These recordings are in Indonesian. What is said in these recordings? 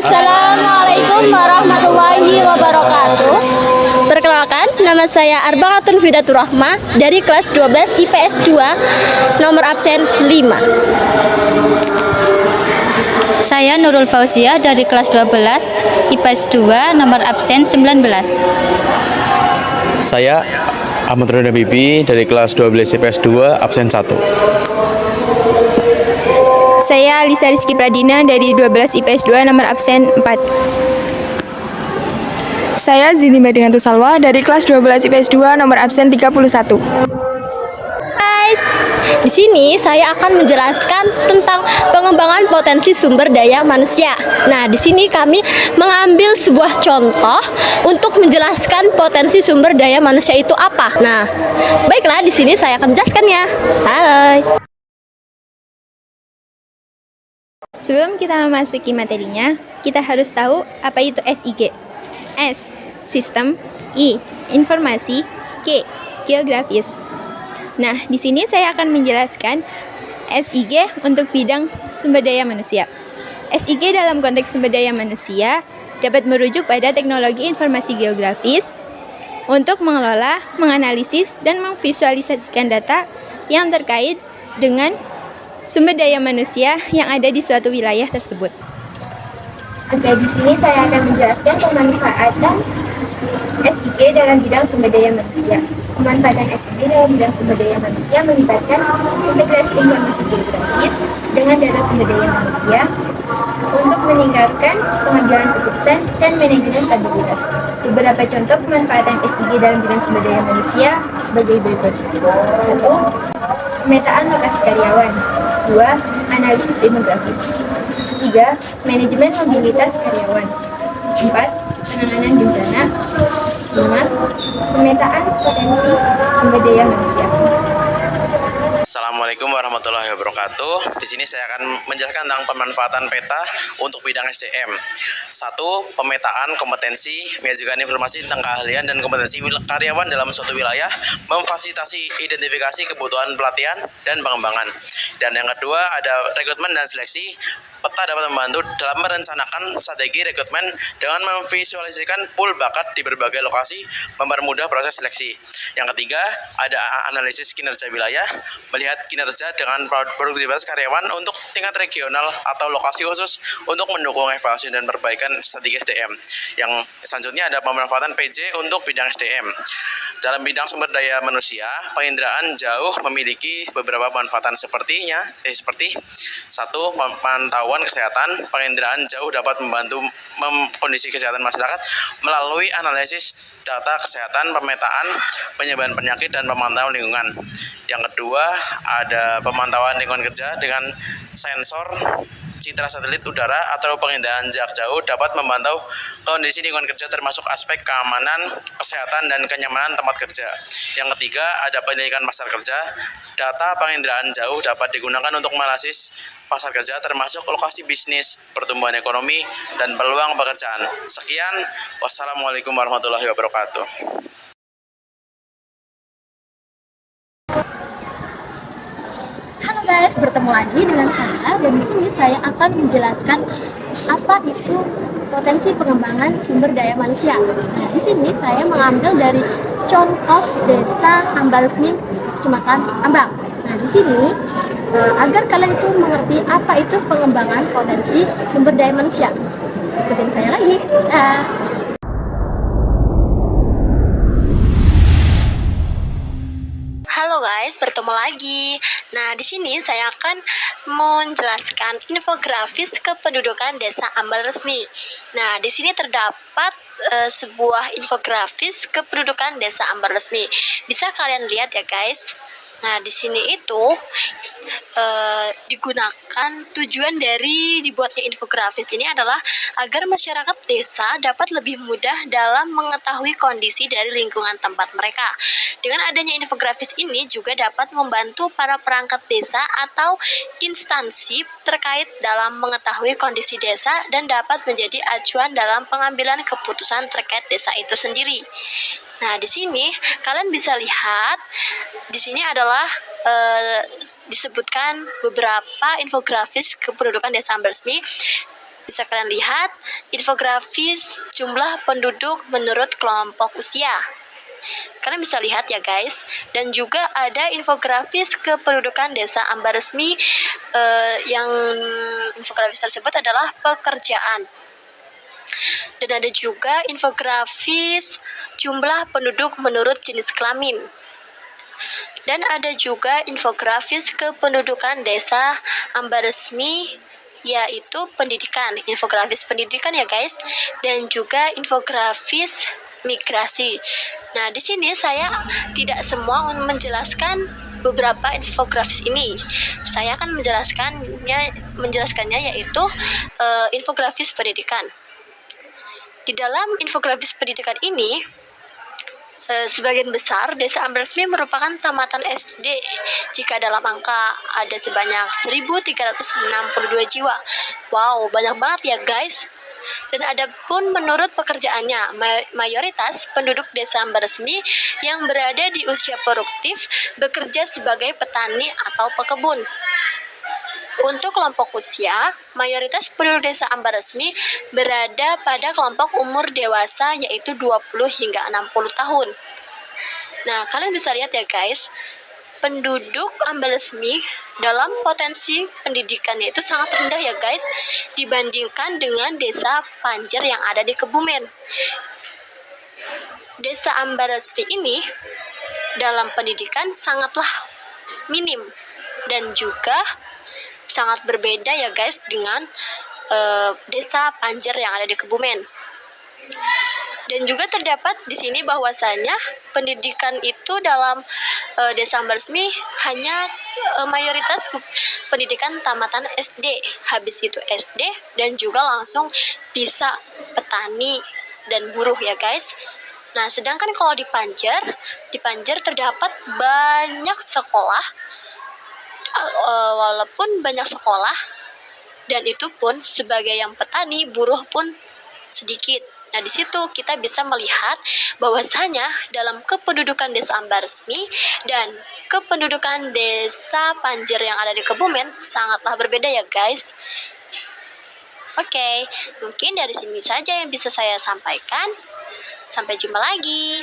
Assalamualaikum warahmatullahi wabarakatuh. Perkenalkan, nama saya Arbaqatun Fidatur Rahma dari kelas 12 IPS 2, nomor absen 5. Saya Nurul Fauzia dari kelas 12 IPS 2, nomor absen 19. Saya Ahmad Rona Bibi dari kelas 12 IPS 2, absen 1. Saya Lisa Rizky Pradina dari 12 IPS 2, nomor absen 4. Saya Zini Madinatu Salwa dari kelas 12 IPS 2, nomor absen 31. Guys, di sini saya akan menjelaskan tentang pengembangan potensi sumber daya manusia. Nah, di sini kami mengambil sebuah contoh untuk menjelaskan potensi sumber daya manusia itu apa. Nah, baiklah, di sini saya akan menjelaskan ya. Hai. Sebelum kita memasuki materinya, kita harus tahu apa itu SIG. S. Sistem. I. Informasi. G. Geografis. Nah, di sini saya akan menjelaskan SIG untuk bidang sumber daya manusia. SIG dalam konteks sumber daya manusia dapat merujuk pada teknologi informasi geografis untuk mengelola, menganalisis, dan memvisualisasikan data yang terkait dengan sumber daya manusia yang ada di suatu wilayah tersebut. Oke, di sini saya akan menjelaskan pemanfaatan SIG dalam bidang sumber daya manusia. Pemanfaatan SIG dalam bidang sumber daya manusia melibatkan integrasi informasi geografis dengan data sumber daya manusia untuk meningkatkan pengambilan keputusan dan manajemen stabilitas. Beberapa contoh pemanfaatan SIG dalam bidang sumber daya manusia sebagai berikut. 1. Pemetaan lokasi karyawan. 2. Analisis demografis. 3. Manajemen mobilitas karyawan. 4. Penanganan bencana. 5. Pemetaan potensi sumber daya manusia. Assalamualaikum warahmatullahi wabarakatuh. Di sini saya akan menjelaskan tentang pemanfaatan peta untuk bidang SDM. 1. Pemetaan kompetensi, menyajikan informasi tentang keahlian dan kompetensi karyawan dalam suatu wilayah, memfasilitasi identifikasi kebutuhan pelatihan dan pengembangan. Dan yang kedua ada rekrutmen dan seleksi. Peta dapat membantu dalam merencanakan strategi rekrutmen dengan memvisualisasikan pool bakat di berbagai lokasi, mempermudah proses seleksi. Yang ketiga ada analisis kinerja wilayah, melihat kinerja dengan produktivitas karyawan untuk tingkat regional atau lokasi khusus untuk mendukung evaluasi dan perbaikan strategi SDM. Yang selanjutnya ada pemanfaatan PJ untuk bidang SDM. Dalam bidang sumber daya manusia, penginderaan jauh memiliki beberapa manfaatan seperti 1. Pemantauan kesehatan. Penginderaan jauh dapat membantu kondisi kesehatan masyarakat melalui analisis data kesehatan, pemetaan penyebaran penyakit, dan pemantauan lingkungan. Yang kedua ada pemantauan lingkungan kerja dengan sensor citra satelit udara atau penginderaan jarak jauh dapat memantau kondisi lingkungan kerja termasuk aspek keamanan, kesehatan, dan kenyamanan tempat kerja. Yang ketiga ada penelitian pasar kerja. Data penginderaan jauh dapat digunakan untuk menganalisis pasar kerja termasuk lokasi bisnis, pertumbuhan ekonomi, dan peluang pekerjaan. Sekian, wassalamualaikum warahmatullahi wabarakatuh. Halo guys, bertemu lagi dengan saya dan di sini saya akan menjelaskan apa itu potensi pengembangan sumber daya manusia. Nah, di sini saya mengambil dari contoh desa Ambalesmi, Kecamatan Ambang. Nah, di sini agar kalian itu mengerti apa itu pengembangan potensi sumber daya manusia. Ikutin saya lagi. Halo guys, bertemu lagi. Nah, di sini saya akan menjelaskan infografis kependudukan Desa Ambal Resmi. Nah, di sini terdapat sebuah infografis kependudukan Desa Ambal Resmi. Bisa kalian lihat ya guys. Nah, di sini itu digunakan tujuan dari dibuatnya infografis ini adalah agar masyarakat desa dapat lebih mudah dalam mengetahui kondisi dari lingkungan tempat mereka. Dengan adanya infografis ini juga dapat membantu para perangkat desa atau instansi terkait dalam mengetahui kondisi desa dan dapat menjadi acuan dalam pengambilan keputusan terkait desa itu sendiri. Nah, di sini kalian bisa lihat di sini adalah disebutkan beberapa infografis kependudukan Desa Ambal Resmi Bisa kalian lihat infografis jumlah penduduk menurut kelompok usia. Kalian bisa lihat ya guys, dan juga ada infografis kependudukan desa Ambar Resmi yang infografis tersebut adalah pekerjaan. Dan ada juga infografis jumlah penduduk menurut jenis kelamin. Dan ada juga infografis kependudukan desa Ambar Resmi yaitu pendidikan, infografis pendidikan ya guys, dan juga infografis migrasi. Nah, di sini saya tidak semua menjelaskan beberapa infografis ini. Saya akan menjelaskannya yaitu infografis pendidikan. Di dalam infografis pendidikan ini, sebagian besar desa Ambar Resmi merupakan tamatan SD jika dalam angka ada sebanyak 1.362 jiwa. Wow, banyak banget ya guys. Dan ada pun menurut pekerjaannya, mayoritas penduduk desa Ambar Resmi yang berada di usia produktif bekerja sebagai petani atau pekebun. Untuk kelompok usia, mayoritas penduduk desa Ambar Resmi berada pada kelompok umur dewasa yaitu 20 hingga 60 tahun. Nah, kalian bisa lihat ya guys, penduduk Ambar Resmi dalam potensi pendidikannya itu sangat rendah ya guys, dibandingkan dengan desa Panjer yang ada di Kebumen. Desa Ambar Resmi ini dalam pendidikan sangatlah minim dan juga sangat berbeda ya guys dengan desa Panjer yang ada di Kebumen. Dan juga terdapat di sini bahwasanya pendidikan itu dalam desa Ambar Resmi hanya mayoritas pendidikan tamatan SD, habis itu SD dan juga langsung bisa petani dan buruh ya guys. Nah, sedangkan kalau di Panjer terdapat banyak sekolah, walaupun banyak sekolah, dan itu pun sebagai yang petani, buruh pun sedikit. Nah, di situ kita bisa melihat bahwasanya dalam kependudukan desa Ambar Resmi dan kependudukan desa Panjer yang ada di Kebumen sangatlah berbeda ya guys. Oke, mungkin dari sini saja yang bisa saya sampaikan. Sampai jumpa lagi.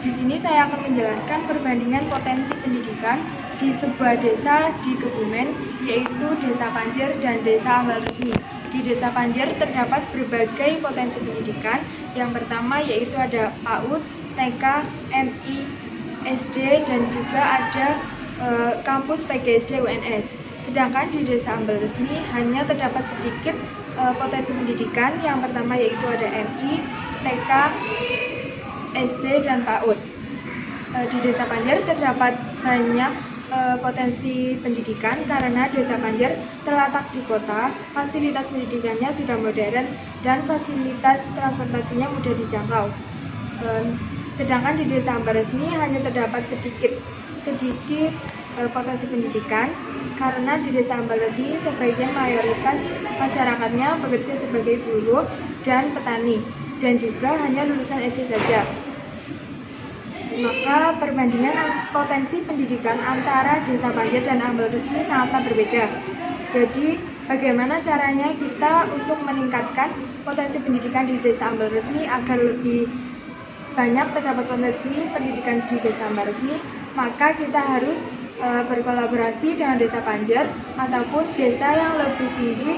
Di sini saya akan menjelaskan perbandingan potensi pendidikan di sebuah desa di Kebumen, yaitu Desa Panjer dan Desa Ambar Resmi. Di Desa Panjer terdapat berbagai potensi pendidikan. Yang pertama yaitu ada PAUD, TK, MI, SD, dan juga ada kampus PGSD UNS. Sedangkan di Desa Ambar Resmi hanya terdapat sedikit potensi pendidikan. Yang pertama yaitu ada MI, TK, SD, dan PAUD. Di Desa Panjer terdapat banyak potensi pendidikan karena Desa Panjer terletak di kota, fasilitas pendidikannya sudah modern, dan fasilitas transportasinya mudah dijangkau. Sedangkan di Desa Ambar Resmi hanya terdapat sedikit potensi pendidikan karena di Desa Ambar Resmi sebagian mayoritas masyarakatnya bekerja sebagai buruh dan petani, dan juga hanya lulusan SD saja. Maka perbandingan potensi pendidikan antara Desa Panjer dan Ambar Resmi sangatlah berbeda. Jadi bagaimana caranya kita untuk meningkatkan potensi pendidikan di Desa Ambar Resmi agar lebih banyak terdapat potensi pendidikan di Desa Ambar Resmi? Maka kita harus berkolaborasi dengan Desa Panjer ataupun desa yang lebih tinggi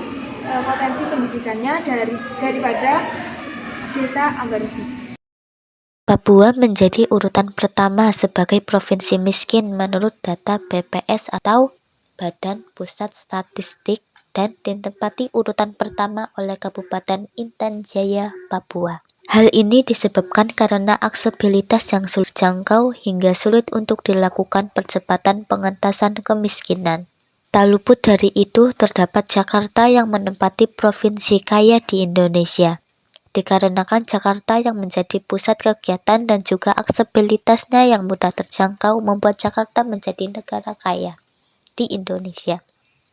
potensi pendidikannya daripada Desa Ambar Resmi. Papua menjadi urutan pertama sebagai provinsi miskin menurut data BPS atau Badan Pusat Statistik dan ditempati urutan pertama oleh Kabupaten Intan Jaya, Papua. Hal ini disebabkan karena aksesibilitas yang sulit jangkau hingga sulit untuk dilakukan percepatan pengentasan kemiskinan. Tak luput dari itu, terdapat Jakarta yang menempati provinsi kaya di Indonesia. Dikarenakan Jakarta yang menjadi pusat kegiatan dan juga aksesibilitasnya yang mudah terjangkau membuat Jakarta menjadi negara kaya di Indonesia.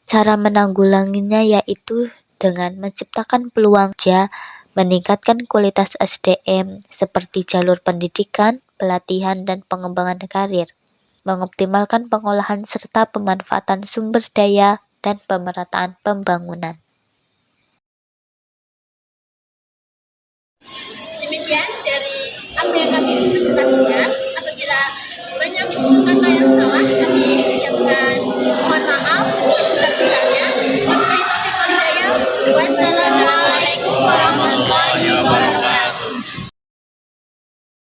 Cara menanggulanginya yaitu dengan menciptakan peluang kerja, meningkatkan kualitas SDM seperti jalur pendidikan, pelatihan, dan pengembangan karir, mengoptimalkan pengolahan serta pemanfaatan sumber daya dan pemerataan pembangunan. Demikian dari apa yang kami presentasikan.